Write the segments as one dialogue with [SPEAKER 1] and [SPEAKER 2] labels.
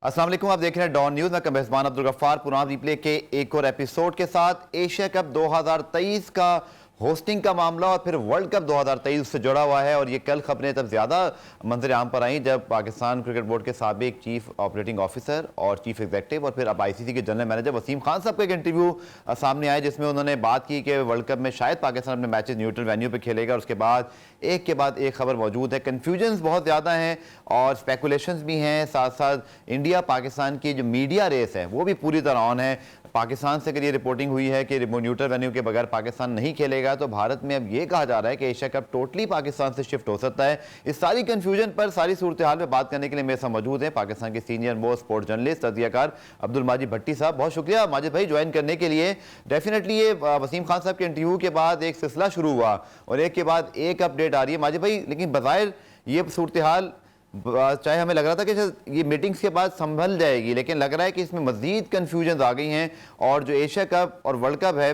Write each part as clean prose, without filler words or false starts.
[SPEAKER 1] अस्सलाम वालेकुम, आप देख रहे हैं डॉन न्यूज। मैं मेजबान अब्दुल गफ्फार पुराना रिप्ले के एक और एपिसोड के साथ एशिया कप 2023 का होस्टिंग का मामला और फिर वर्ल्ड कप 2023 से जुड़ा हुआ है। और ये कल खबरें तब ज़्यादा मंजर आम पर आई जब पाकिस्तान क्रिकेट बोर्ड के साबिक चीफ ऑपरेटिंग ऑफिसर और चीफ एग्जीक्यूटिव और फिर अब आईसीसी के जनरल मैनेजर वसीम खान साहब का एक इंटरव्यू सामने आया जिसमें उन्होंने बात की कि वर्ल्ड कप में शायद पाकिस्तान अपने मैचेस न्यूट्रल वेन्यू पर खेलेगा। और उसके बाद एक खबर मौजूद है। कन्फ्यूजन्स बहुत ज़्यादा हैं और स्पेकुलेशंस भी हैं। साथ साथ इंडिया पाकिस्तान की जो मीडिया रेस है वो भी पूरी तरह ऑन है। पाकिस्तान से अगर ये रिपोर्टिंग हुई है कि न्यूट्रल वेन्यू के बगैर पाकिस्तान नहीं खेलेगा तो भारत में अब ये कहा जा रहा है कि एशिया कप टोटली पाकिस्तान से शिफ्ट हो सकता है। इस सारी कंफ्यूजन पर, सारी सूरत हाल में बात करने के लिए मेरे साथ मौजूद हैं पाकिस्तान के सीनियर मोस्ट स्पोर्ट्स जर्नलिस्ट तजियाकार अब्दुल माजिद भट्टी साहब। बहुत शुक्रिया माजिद भाई ज्वाइन करने के लिए। डेफिनेटली ये वसीम खान साहब के इंटरव्यू के बाद एक सिलसिला शुरू हुआ और एक के बाद एक अपडेट आ रही है माजिद भाई, लेकिन बज़ाहिर ये सूरत हाल चाहे हमें लग रहा था कि ये मीटिंग्स के बाद संभल जाएगी, लेकिन लग रहा है कि इसमें मजीद कन्फ्यूजन आ गई हैं। और जो एशिया कप और वर्ल्ड कप है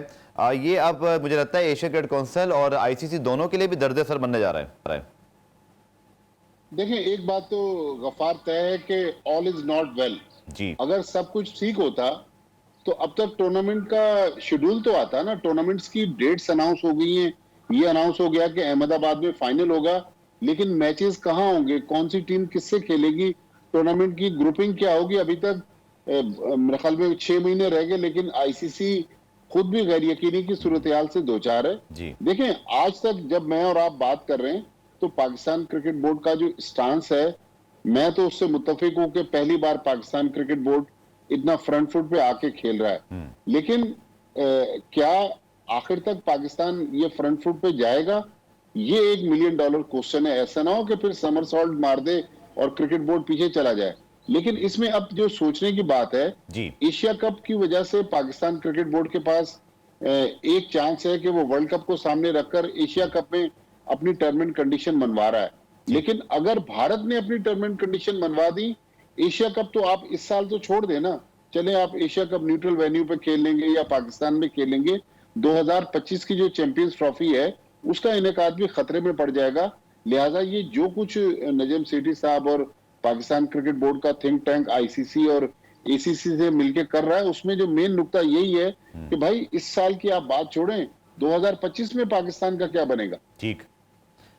[SPEAKER 1] ये अब मुझे लगता है एशिया क्रिकेट काउंसिल और आईसीसी दोनों के लिए भी दर्द असर बनने जा रहा है।
[SPEAKER 2] देखिए, एक बात तो गफ्फार तय है कि ऑल इज नॉट वेल जी। अगर सब कुछ ठीक होता तो अब तक टूर्नामेंट का शेड्यूल तो आता ना, टूर्नामेंट्स की डेट्स अनाउंस हो गई हैं। ये अनाउंस हो गया कि अहमदाबाद में फाइनल होगा, लेकिन मैचेस कहाँ होंगे, कौन सी टीम किससे खेलेगी, टूर्नामेंट की ग्रुपिंग क्या होगी, अभी तक मेरे ख्याल में 6 महीने रह गए, लेकिन आईसीसी खुद भी गैर यकीनी की सूरत हाल से दो चार है जी। देखें, आज तक जब मैं और आप बात कर रहे हैं तो पाकिस्तान क्रिकेट बोर्ड का जो स्टांस है, मैं तो उससे मुत्तफिक हूं कि पहली बार पाकिस्तान क्रिकेट बोर्ड इतना फ्रंट फुट पे आके खेल रहा है। लेकिन क्या आखिर तक पाकिस्तान ये फ्रंट फुट पे जाएगा, ये $1 मिलियन क्वेश्चन है। ऐसा ना हो कि फिर समरसॉल्ट मार दे और क्रिकेट बोर्ड पीछे चला जाए। लेकिन इसमें अब जो सोचने की बात है जी, एशिया कप की वजह से पाकिस्तान क्रिकेट बोर्ड के पास एक चांस है कि वो वर्ल्ड कप को सामने रखकर एशिया कप में अपनी टर्म एंड कंडीशन बनवा रहा है। लेकिन अगर भारत ने अपनी टर्म एंड कंडीशन बनवा दी, एशिया कप तो आप इस साल तो छोड़ देना, चले आप एशिया कप न्यूट्रल वेन्यू पे खेल लेंगे या पाकिस्तान में खेलेंगे, 2025 की जो चैंपियंस ट्रॉफी है उसका इनेकाद भी खतरे में पड़ जाएगा। लिहाजा ये जो कुछ नजम सेठी साहब और पाकिस्तान क्रिकेट बोर्ड का थिंक टैंक आईसीसी और एसीसी से मिलकर कर रहा है, उसमें जो मेन नुकता यही है कि भाई इस साल की आप बात छोड़ें, 2025 में पाकिस्तान का क्या बनेगा।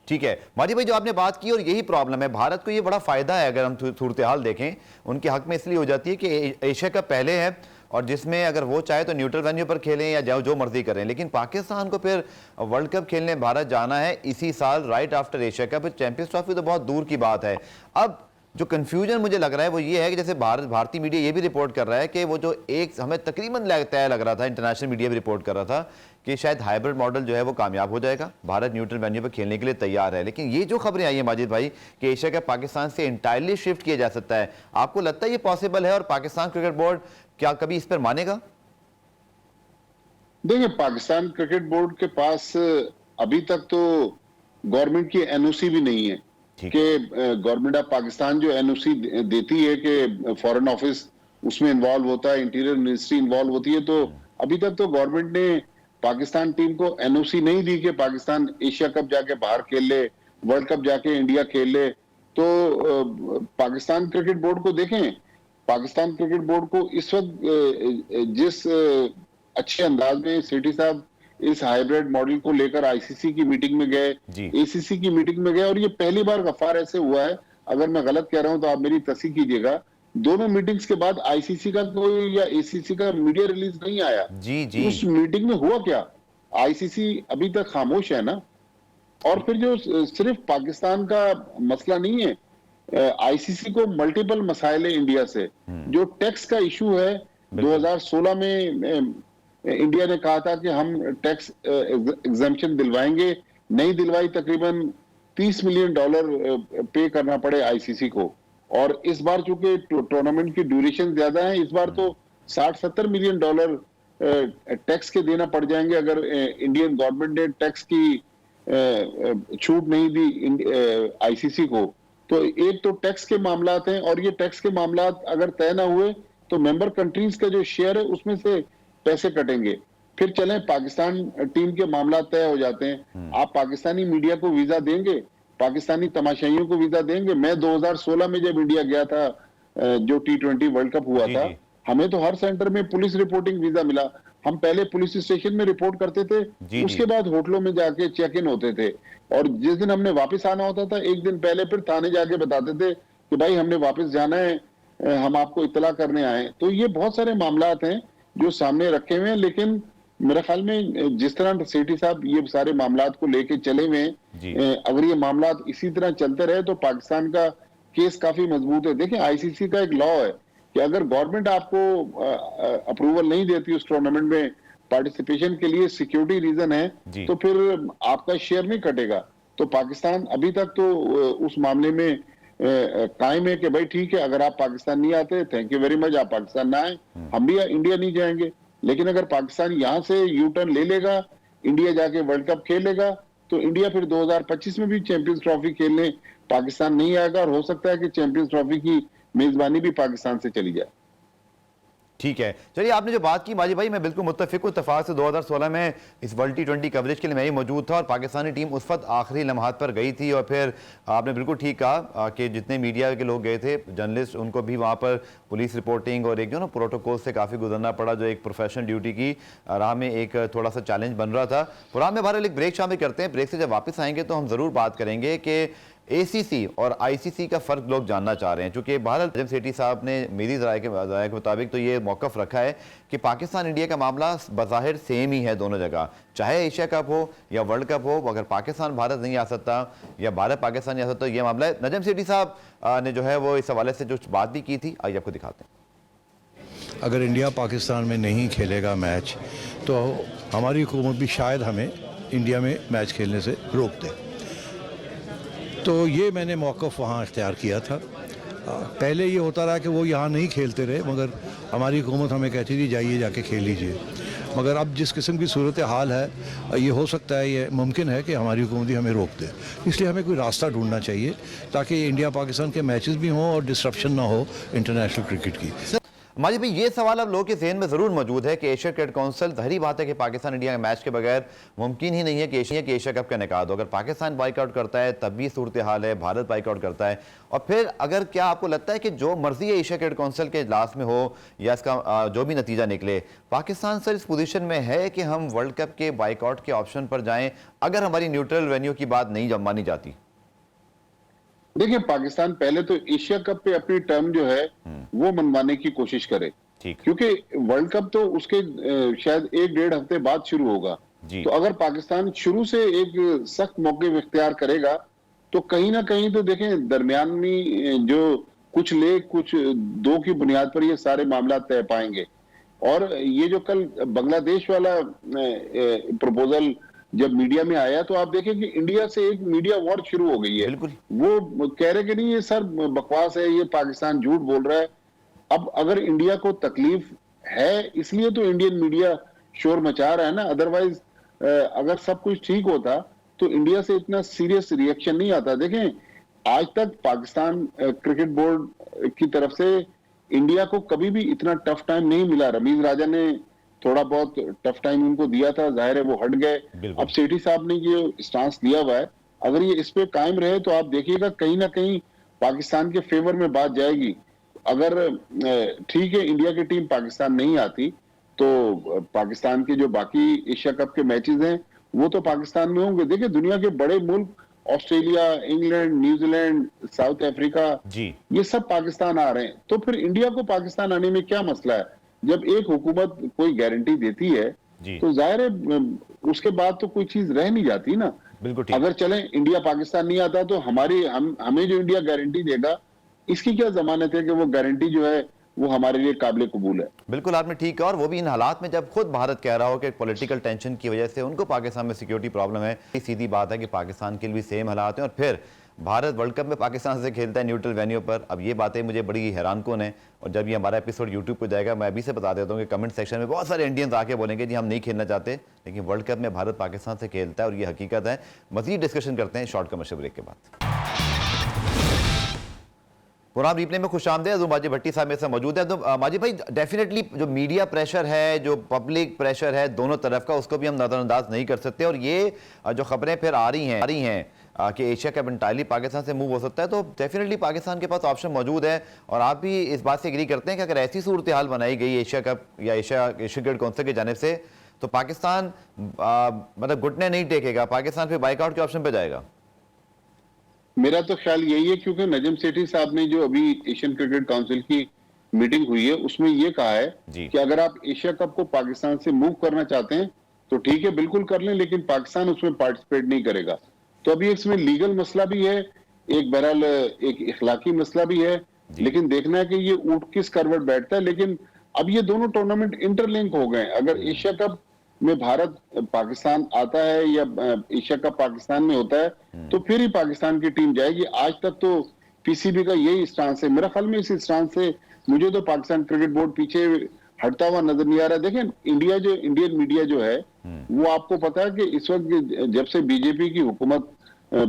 [SPEAKER 1] ठीक है माजी भाई, जो आपने बात की और यही प्रॉब्लम है, भारत को ये बड़ा फायदा है अगर हम सूरत हाल देखें उनके हक में, इसलिए हो जाती है कि एशिया कप पहले है और जिसमें अगर वो चाहे तो न्यूट्रल वेन्यू पर खेलें या जो मर्जी करें। लेकिन पाकिस्तान को फिर वर्ल्ड कप खेलने भारत जाना है इसी साल right after Asia cup. Champions trophy तो बहुत दूर की बात है। अब जो कंफ्यूजन मुझे लग रहा है वो ये है कि जैसे भारतीय मीडिया ये भी रिपोर्ट कर रहा है कि वो जो एक हमें तकरीबन तय लग रहा था, इंटरनेशनल मीडिया भी रिपोर्ट कर रहा था कि शायद हाइब्रिड मॉडल जो है वो कामयाब हो जाएगा, भारत न्यूट्रल वेन्यू पर खेलने के लिए तैयार है। लेकिन ये जो खबरें आई हैं माजिद भाई कि एशिया कप पाकिस्तान से इंटायरली शिफ्ट किया जा सकता है, आपको लगता है ये पॉसिबल है और पाकिस्तान क्रिकेट बोर्ड क्या कभी इस पर मानेगा?
[SPEAKER 2] देखिए, पाकिस्तान क्रिकेट बोर्ड के पास अभी तक तो गवर्नमेंट की एनओसी भी नहीं है कि गवर्नमेंट ऑफ पाकिस्तान जो एनओसी देती है कि फॉरेन ऑफिस उसमें इन्वॉल्व होता है, इंटीरियर मिनिस्ट्री इन्वॉल्व होती है, तो अभी तक तो गवर्नमेंट ने पाकिस्तान टीम को एनओसी नहीं दी कि पाकिस्तान एशिया कप जाके बाहर खेल ले, वर्ल्ड कप जाके इंडिया खेल ले। तो पाकिस्तान क्रिकेट बोर्ड को देखें, पाकिस्तान क्रिकेट बोर्ड को इस वक्त जिस अच्छे अंदाज में सेठी साहब इस हाइब्रिड मॉडल को लेकर आईसीसी की मीटिंग में गए, एसीसी की मीटिंग में गए, और ये पहली बार गफ्फार ऐसे हुआ है, अगर मैं गलत कह रहा हूं तो आप मेरी तस्दीक कीजिएगा, दोनों मीटिंग्स के बाद आईसीसी का कोई या एसीसी का मीडिया रिलीज नहीं आया। जी। उस मीटिंग में हुआ क्या? आईसीसी अभी तक खामोश है ना। और फिर जो सिर्फ पाकिस्तान का मसला नहीं है, आईसीसी को मल्टीपल मसाइल है इंडिया से। जो टैक्स का इशू है, 2016 में इंडिया ने कहा था कि हम टैक्स एग्जम्पशन दिलवाएंगे, नहीं दिलवाई, तकरीबन $30 मिलियन पे करना पड़े आईसीसी को। और इस बार चूंकि टूर्नामेंट की ड्यूरेशन ज्यादा है, इस बार तो $60-70 मिलियन टैक्स के देना पड़ जाएंगे अगर इंडियन गवर्नमेंट ने टैक्स की छूट नहीं दी आईसीसी को। तो एक तो टैक्स के मामलात हैं, और ये टैक्स के मामलात अगर तय ना हुए तो मेंबर कंट्रीज का जो शेयर है उसमें से पैसे कटेंगे। फिर चलें पाकिस्तान टीम के मामला तय हो जाते हैं, आप पाकिस्तानी मीडिया को वीजा देंगे, पाकिस्तानी तमाशाइयों को वीजा देंगे? मैं 2016 में जब इंडिया गया था जो T20 वर्ल्ड कप हुआ था, हमें तो हर सेंटर में पुलिस रिपोर्टिंग वीजा मिला। हम पहले पुलिस स्टेशन में रिपोर्ट करते थे, उसके बाद होटलों में जाके चेक इन होते थे, और जिस दिन हमने वापस आना होता था एक दिन पहले फिर थाने जाके बताते थे कि भाई हमने वापस जाना है, हम आपको इत्तला करने आए। तो ये बहुत सारे मामलात हैं जो सामने रखे हुए हैं, लेकिन मेरे ख्याल में जिस तरह सेठी साहब ये सारे मामलात को लेके चले हुए हैं, अगर ये मामलात इसी तरह चलते रहे तो पाकिस्तान का केस काफी मजबूत है। देखिए आईसीसी का एक लॉ है कि अगर गवर्नमेंट आपको अप्रूवल नहीं देती उस टूर्नामेंट में पार्टिसिपेशन के लिए, सिक्योरिटी रीजन है, तो फिर आपका शेयर नहीं कटेगा। तो पाकिस्तान अभी तक तो उस मामले में कायम है कि भाई ठीक है, अगर आप पाकिस्तान नहीं आते, थैंक यू वेरी मच, आप पाकिस्तान ना आए, हम भी इंडिया नहीं जाएंगे। लेकिन अगर पाकिस्तान यहां से यू टर्न ले लेगा, इंडिया जाके वर्ल्ड कप खेलेगा, तो इंडिया फिर 2025 में भी चैंपियंस ट्रॉफी खेलने पाकिस्तान नहीं आएगा, और हो सकता है कि चैंपियंस ट्रॉफी की मेजबानी भी पाकिस्तान से चली जाए।
[SPEAKER 1] ठीक है, चलिए आपने जो बात की माजी भाई, मैं बिल्कुल मुत्तफिक हूं। इत्तेफाक से 2016 में इस वर्ल्ड T20 कवरेज के लिए मैं ही मौजूद था और पाकिस्तानी टीम उस वक्त आखिरी लम्हात पर गई थी, और फिर आपने बिल्कुल ठीक कहा कि जितने मीडिया के लोग गए थे, जर्नलिस्ट, उनको भी वहाँ पर पुलिस रिपोर्टिंग और एक जो ना प्रोटोकॉल से काफ़ी गुजरना पड़ा, जो एक प्रोफेशनल ड्यूटी की राह में एक थोड़ा सा चैलेंज बन रहा था। पुरान में बहरहाल एक ब्रेक शामिल करते हैं, ब्रेक से जब वापस आएंगे तो हम ज़रूर बात करेंगे कि ACC और ICC का फ़र्क लोग जानना चाह रहे हैं, चूँकि बहरहाल नजम सेठी साहब ने मेरी राय के मुताबिक तो ये मौक़िफ़ रखा है कि पाकिस्तान इंडिया का मामला बज़ाहिर सेम ही है दोनों जगह, चाहे एशिया कप हो या वर्ल्ड कप हो। अगर पाकिस्तान भारत नहीं आ सकता या भारत पाकिस्तान नहीं आ सकता, ये मामला है। नजम सेठी साहब ने जो है वो इस हवाले से जो बात भी की थी, आइए आपको दिखाते हैं।
[SPEAKER 3] अगर इंडिया पाकिस्तान में नहीं खेलेगा मैच, तो हमारी हुकूमत भी शायद हमें इंडिया में मैच खेलने से रोक दे। तो ये मैंने मौक़िफ़ वहाँ इख्तियार किया था। पहले ये होता रहा कि वो यहाँ नहीं खेलते रहे, मगर हमारी हुकूमत हमें कहती थी जाइए जाके खेल लीजिए। मगर अब जिस किस्म की सूरत हाल है, ये हो सकता है, ये मुमकिन है कि हमारी हुकूमत ही हमें रोक दे। इसलिए हमें कोई रास्ता ढूंढना चाहिए ताकि इंडिया पाकिस्तान के मैचेस भी हों और डिस्ट्रप्शन ना हो इंटरनेशनल क्रिकेट की।
[SPEAKER 1] माजी भाई, ये सवाल अब लोगों के ज़हन में ज़रूर मौजूद है कि एशिया क्रिकेट काउंसिल, ज़ाहिर बात है कि पाकिस्तान इंडिया के मैच के बगैर मुमकिन ही नहीं है कि एशिया कप का इनेकाद हो। अगर पाकिस्तान बाइकआउट करता है तब भी सूरत हाल है, भारत बाइकआउट करता है, और फिर अगर क्या आपको लगता है कि जो मर्जी है एशिया क्रिकेट काउंसिल के इजलास में हो या इसका जो भी नतीजा निकले, पाकिस्तान सर इस पोजीशन में है कि हम वर्ल्ड कप के बाइकआउट के ऑप्शन पर जाएं अगर हमारी न्यूट्रल वेन्यू की बात नहीं मानी जाती?
[SPEAKER 2] देखिए, पाकिस्तान पहले तो एशिया कप पे अपनी टर्म जो है वो मनवाने की कोशिश करे, क्योंकि वर्ल्ड कप तो उसके शायद 1-1.5 हफ्ते बाद शुरू होगा। तो अगर पाकिस्तान शुरू से एक सख्त मौके इख्तियार करेगा, तो कहीं ना कहीं तो देखें दरमियान में जो कुछ ले कुछ दो की बुनियाद पर ये सारे मामला तय पाएंगे। और ये जो कल बांग्लादेश वाला प्रपोजल जब मीडिया में आया, तो आप देखें कि इंडिया से एक मीडिया वॉर शुरू हो गई है। वो कह रहे कि नहीं ये सर बकवास है, ये पाकिस्तान झूठ बोल रहा है। अब अगर इंडिया को तकलीफ है इसलिए तो इंडियन मीडिया शोर मचा रहा है ना, अदरवाइज अगर सब कुछ ठीक होता तो इंडिया से इतना सीरियस रिएक्शन नहीं आता। देखें, आज तक पाकिस्तान क्रिकेट बोर्ड की तरफ से इंडिया को कभी भी इतना टफ टाइम नहीं मिला। रमीज राजा ने थोड़ा बहुत टफ टाइम उनको दिया था, जाहिर है वो हट गए। अब सेठी साहब ने ये स्टांस लिया हुआ है, अगर ये इस पे कायम रहे तो आप देखिएगा कहीं ना कहीं पाकिस्तान के फेवर में बात जाएगी। अगर ठीक है इंडिया की टीम पाकिस्तान नहीं आती, तो पाकिस्तान के जो बाकी एशिया कप के मैचेस हैं वो तो पाकिस्तान में होंगे। देखिए, दुनिया के बड़े मुल्क Australia, England, New Zealand, south Africa, ये सब पाकिस्तान आ रहे हैं। तो फिर इंडिया को पाकिस्तान आने में क्या मसला है? जब एक हुकूमत कोई गारंटी देती है तो जाहिर है उसके बाद तो कोई चीज रह नहीं जाती ना। अगर चले इंडिया पाकिस्तान नहीं आता तो हमें जो इंडिया गारंटी देगा, इसकी क्या जमानत है कि वो गारंटी जो है वो हमारे लिए काबिल कबूल है? बिल्कुल आपने ठीक कहा, और वो भी इन हालात में जब खुद भारत कह रहा हो कि पॉलिटिकल टेंशन की वजह से उनको पाकिस्तान में सिक्योरिटी प्रॉब्लम है। सीधी बात है कि पाकिस्तान के लिए भी सेम हालात हैं, और फिर भारत वर्ल्ड कप में पाकिस्तान से खेलता है न्यूट्रल वेन्यू पर। अब ये बातें मुझे बड़ी हैरान कौन है, और जब ये हमारा एपिसोड यूट्यूब पर जाएगा, मैं अभी से बता देता हूँ कि कमेंट सेक्शन में बहुत सारे इंडियंस आके बोलेंगे जी हम नहीं खेलना चाहते, लेकिन वर्ल्ड कप में भारत पाकिस्तान से खेलता है, और ये हकीकत है। मजीद डिस्कशन करते हैं शॉर्ट कमर्शियल ब्रेक के बाद। प्रोग्राम रिप्ले में खुशामदीद। माजी भट्टी साहब मेरे साथ मौजूद है। तो माजी भाई, डेफिनेटली जो मीडिया प्रेशर है, जो पब्लिक प्रेशर है दोनों तरफ का, उसको भी हम नज़रअंदाज नहीं कर सकते। और ये जो खबरें फिर आ रही हैं
[SPEAKER 1] कि एशिया कप इंटायरली पाकिस्तान से मूव हो सकता है, तो डेफिनेटली पाकिस्तान के पास ऑप्शन मौजूद है। और आप भी इस बात से एग्री करते हैं कि अगर ऐसी सूरत हाल बनाई गई एशिया कप या एशियन क्रिकेट काउंसिल की जानिब से, तो पाकिस्तान मतलब घुटने नहीं टेकेगा, पाकिस्तान फिर बाइकआउट के ऑप्शन पे जाएगा?
[SPEAKER 2] मेरा तो ख्याल यही है, क्योंकि नजम सेठी साहब ने जो अभी एशियन क्रिकेट काउंसिल की मीटिंग हुई है उसमें ये कहा है कि अगर आप एशिया कप को पाकिस्तान से मूव करना चाहते हैं तो ठीक है, बिल्कुल कर लें, लेकिन पाकिस्तान उसमें पार्टिसिपेट नहीं करेगा। तो अभी इसमें लीगल मसला भी है, एक बहरहाल एक इखलाकी मसला भी है, लेकिन देखना है कि ये ऊंट किस करवट बैठता है। लेकिन अब ये दोनों टूर्नामेंट इंटरलिंक हो गए। अगर एशिया कप में भारत पाकिस्तान आता है या एशिया कप पाकिस्तान में होता है तो फिर ही पाकिस्तान की टीम जाएगी। आज तक तो पीसीबी का यही स्टांस है। मेरा ख्याल में इस स्टांस से मुझे तो पाकिस्तान क्रिकेट बोर्ड पीछे हटता हुआ नजर नहीं आ रहा। देखें, इंडियन मीडिया जो है वो आपको पता है कि इस वक्त जब से बीजेपी की हुकूमत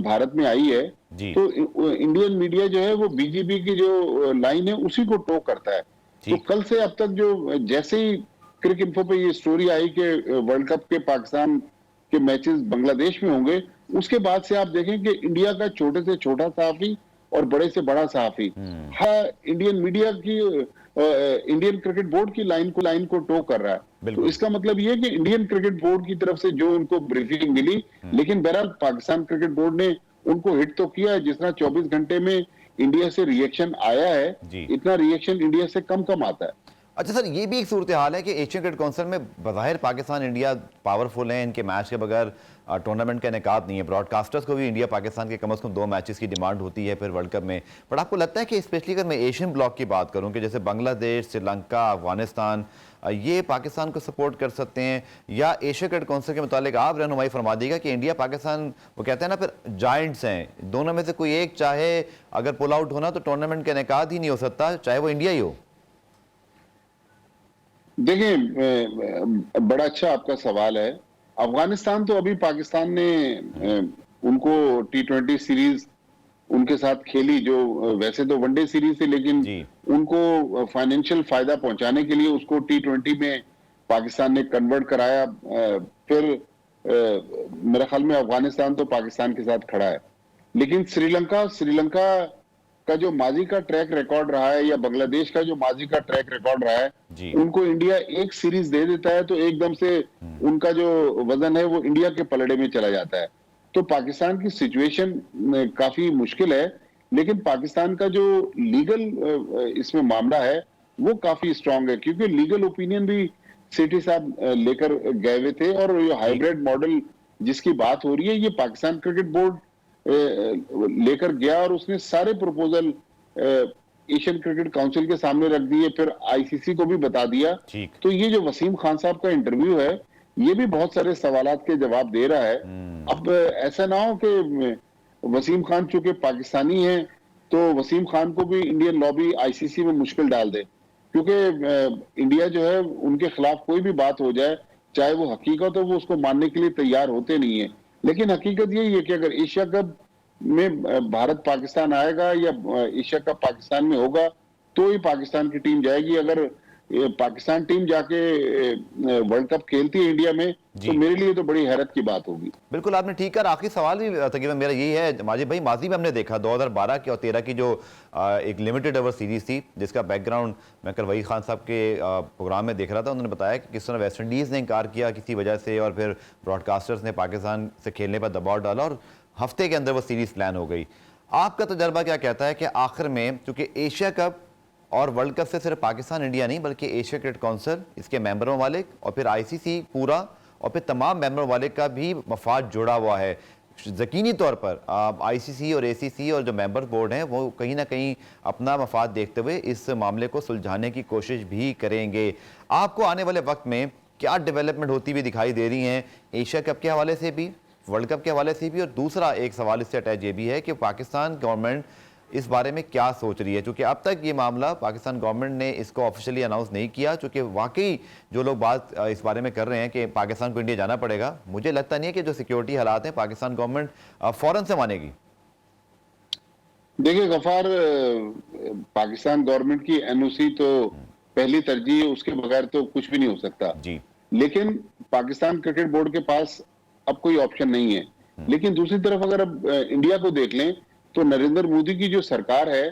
[SPEAKER 2] भारत में आई है तो इंडियन मीडिया जो है वो बीजेपी की जो लाइन है उसी को टो करता है। तो कल से अब तक जो जैसे ही क्रिक इन्फो पे ये स्टोरी आई कि वर्ल्ड कप के पाकिस्तान के मैचेस बांग्लादेश में होंगे, उसके बाद से आप देखें कि इंडिया का छोटे से छोटा सहाफी और बड़े से बड़ा सहाफी इंडियन मीडिया की इंडियन क्रिकेट बोर्ड की लाइन को टो कर रहा है। तो इसका मतलब ये है कि इंडियन क्रिकेट बोर्ड की तरफ से जो उनको ब्रीफिंग मिली, लेकिन बहरहाल पाकिस्तान क्रिकेट बोर्ड ने उनको हिट तो किया है। जिस तरह 24 घंटे में इंडिया से रिएक्शन आया है, इतना रिएक्शन इंडिया से कम आता है।
[SPEAKER 1] अच्छा सर, ये भी एक सूरत हाल है कि एशियन क्रिकेट काउंसिल में बज़ाहिर पाकिस्तान इंडिया पावरफुल है, इनके मैच के बगैर टूर्नामेंट का इनेकाद नहीं है। ब्रॉडकास्टर्स को भी इंडिया पाकिस्तान के कम से कम 2 मैचेस की डिमांड होती है फिर वर्ल्ड कप में। बट आपको लगता है कि स्पेशली अगर मैं एशियन ब्लॉक की बात करूं कि जैसे बांग्लादेश, श्रीलंका, अफगानिस्तान, ये पाकिस्तान को सपोर्ट कर सकते हैं, या एशिया क्रिकेट काउंसिल के मुतालिक आप रहनुमाई फरमा दीजिएगा कि इंडिया पाकिस्तान, वो कहते हैं ना फिर जाइंट्स हैं, दोनों में से कोई एक चाहे अगर पुल आउट होना तो टूर्नामेंट का इनेकाद ही नहीं हो सकता, चाहे वो इंडिया ही हो?
[SPEAKER 2] देखिए, बड़ा अच्छा आपका सवाल है। अफगानिस्तान तो अभी पाकिस्तान ने उनको T20 सीरीज उनके साथ खेली, जो वैसे तो वनडे सीरीज थी, लेकिन उनको फाइनेंशियल फायदा पहुंचाने के लिए उसको T20 में पाकिस्तान ने कन्वर्ट कराया। फिर मेरे ख्याल में अफगानिस्तान तो पाकिस्तान के साथ खड़ा है, लेकिन श्रीलंका का जो माजी का ट्रैक रिकॉर्ड रहा है या बांग्लादेश का जो माजी का ट्रैक रिकॉर्ड रहा है, उनको इंडिया एक सीरीज दे देता है तो एकदम से उनका जो वजन है वो इंडिया के पलड़े में चला जाता है। तो पाकिस्तान की सिचुएशन काफी मुश्किल है, लेकिन पाकिस्तान का जो लीगल इसमें मामला है वो काफी स्ट्रांग है, क्योंकि लीगल ओपिनियन भी सेठी साहब लेकर गए हुए थे। और ये हाइब्रिड मॉडल जिसकी बात हो रही है, ये पाकिस्तान क्रिकेट बोर्ड लेकर गया और उसने सारे प्रपोजल एशियन क्रिकेट काउंसिल के सामने रख दिए, फिर आईसीसी को भी बता दिया। तो ये जो वसीम खान साहब का इंटरव्यू है, ये भी बहुत सारे सवालात के जवाब दे रहा है। अब ऐसा ना हो कि वसीम खान चूंकि पाकिस्तानी है तो वसीम खान को भी इंडियन लॉबी आईसीसी में मुश्किल डाल दे, क्योंकि इंडिया जो है उनके खिलाफ कोई भी बात हो जाए, चाहे वो हकीकत हो, वो उसको मानने के लिए तैयार होते नहीं है। लेकिन हकीकत यही है कि अगर एशिया कप में भारत पाकिस्तान आएगा या एशिया कप पाकिस्तान में होगा तो ही पाकिस्तान की टीम जाएगी। अगर पाकिस्तान टीम जाके वर्ल्ड कप खेलती है इंडिया में तो मेरे लिए तो बड़ी हैरत की बात होगी।
[SPEAKER 1] बिल्कुल, आपने ठीक कहा। आखिरी सवाल भी तकरीबन मेरा यही है माजिद भाई, माजी में हमने देखा 2012 की और 13 की जो एक लिमिटेड ओवर सीरीज थी, जिसका बैकग्राउंड मैं कल वही खान साहब के प्रोग्राम में देख रहा था, उन्होंने बताया कि किस तरह वेस्ट इंडीज़ ने इनकार किया किसी वजह से और फिर ब्रॉडकास्टर्स ने पाकिस्तान से खेलने पर दबाव डाला और हफ्ते के अंदर वो सीरीज प्लान हो गई। आपका तजर्बा क्या कहता है कि आखिर में, चूंकि एशिया कप और वर्ल्ड कप से सिर्फ पाकिस्तान इंडिया नहीं बल्कि एशिया क्रिकेट काउंसिल, इसके मेंबर ममालिक और फिर आईसीसी पूरा और फिर तमाम मेंबर ममालिक का भी मफाद जुड़ा हुआ है। यकीनी तौर पर आईसीसी और एसीसी और जो मेंबर बोर्ड हैं वो कहीं ना कहीं अपना मफाद देखते हुए इस मामले को सुलझाने की कोशिश भी करेंगे। आपको आने वाले वक्त में क्या डेवलपमेंट होती हुई दिखाई दे रही हैं एशिया कप के हवाले से भी, वर्ल्ड कप के हवाले से भी? और दूसरा एक सवाल इससे अटैच ये भी है कि पाकिस्तान गवर्नमेंट इस बारे में क्या सोच रही है, क्योंकि अब तक ये मामला पाकिस्तान गवर्नमेंट ने इसको ऑफिशियली अनाउंस नहीं किया। क्योंकि वाकई जो लोग बात इस बारे में कर रहे हैं कि पाकिस्तान को इंडिया जाना पड़ेगा, मुझे लगता नहीं है कि जो सिक्योरिटी हालात हैं पाकिस्तान गवर्नमेंट फौरन से मानेगी।
[SPEAKER 2] देखिए गफार, पाकिस्तान गवर्नमेंट की एनओसी तो पहली तरजीह है, उसके बगैर तो कुछ भी नहीं हो सकता जी। लेकिन पाकिस्तान क्रिकेट बोर्ड के पास अब कोई ऑप्शन नहीं है, लेकिन दूसरी तरफ अगर अब इंडिया को देख लें तो नरेंद्र मोदी की जो सरकार है,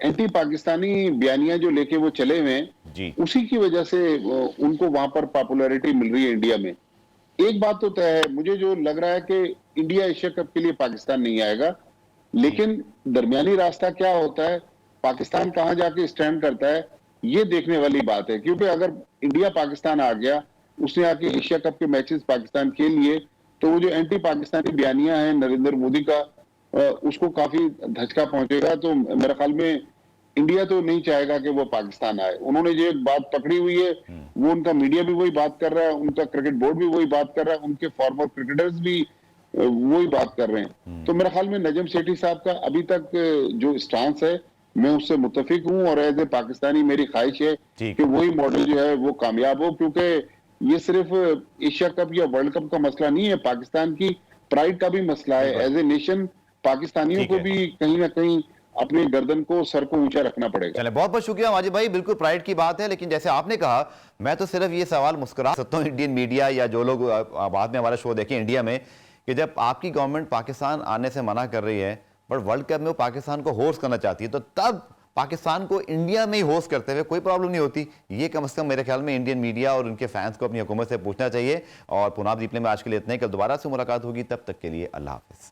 [SPEAKER 2] एंटी पाकिस्तानी बयानियां जो लेके वो चले हुए हैं, उसी की वजह से उनको वहां पर पॉपुलैरिटी मिल रही है इंडिया में। एक बात तो तय है, मुझे जो लग रहा है कि इंडिया एशिया कप के लिए पाकिस्तान नहीं आएगा, लेकिन दरमियानी रास्ता क्या होता है, पाकिस्तान कहां जाके स्टैंड करता है, ये देखने वाली बात है। क्योंकि अगर इंडिया पाकिस्तान आ गया, उसने आके एशिया कप के मैचेस पाकिस्तान के लिए, तो वो जो एंटी पाकिस्तानी बयानियां हैं नरेंद्र मोदी का, उसको काफी धचका पहुंचेगा। तो मेरे ख्याल में इंडिया तो नहीं चाहेगा कि वो पाकिस्तान आए। उन्होंने जो एक बात पकड़ी हुई है, वो उनका मीडिया भी वही बात कर रहा है, उनका क्रिकेट बोर्ड भी वही बात कर रहा है, उनके फॉर्मर क्रिकेटर्स भी वही बात कर रहे हैं। तो मेरे ख्याल में नजम सेठी साहब का अभी तक जो स्टांस है, मैं उससे मुत्तफिक हूं, और एज ए पाकिस्तानी मेरी ख्वाहिश है कि वही मॉडल जो है वो कामयाब हो। क्योंकि ये सिर्फ एशिया कप या वर्ल्ड कप का मसला नहीं है, पाकिस्तान की प्राइड का भी मसला है। एज ए नेशन पाकिस्तानियों को भी कहीं ना कहीं अपने गर्दन को, सर को ऊंचा रखना पड़ेगा।
[SPEAKER 1] चले, बहुत बहुत शुक्रिया माजिद भाई, बिल्कुल प्राइड की बात है। लेकिन जैसे आपने कहा, मैं तो सिर्फ ये सवाल मुस्कुरा सकता हूँ इंडियन मीडिया या जो लोग बाद में हमारा शो देखें इंडिया में, कि जब आपकी गवर्नमेंट पाकिस्तान आने से मना कर रही है, बट वर्ल्ड कप में वो पाकिस्तान को होस्ट करना चाहती है, तो तब पाकिस्तान को इंडिया में ही होस्ट करते हुए कोई प्रॉब्लम नहीं होती। ये कम से कम मेरे ख्याल में इंडियन मीडिया और उनके फैंस को अपनी हुकूमत से पूछना चाहिए। और पुनाब रिप्ले में आज के लिए इतना ही, कल दोबारा से मुलाकात होगी, तब तक के लिए अल्लाह हाफिज़।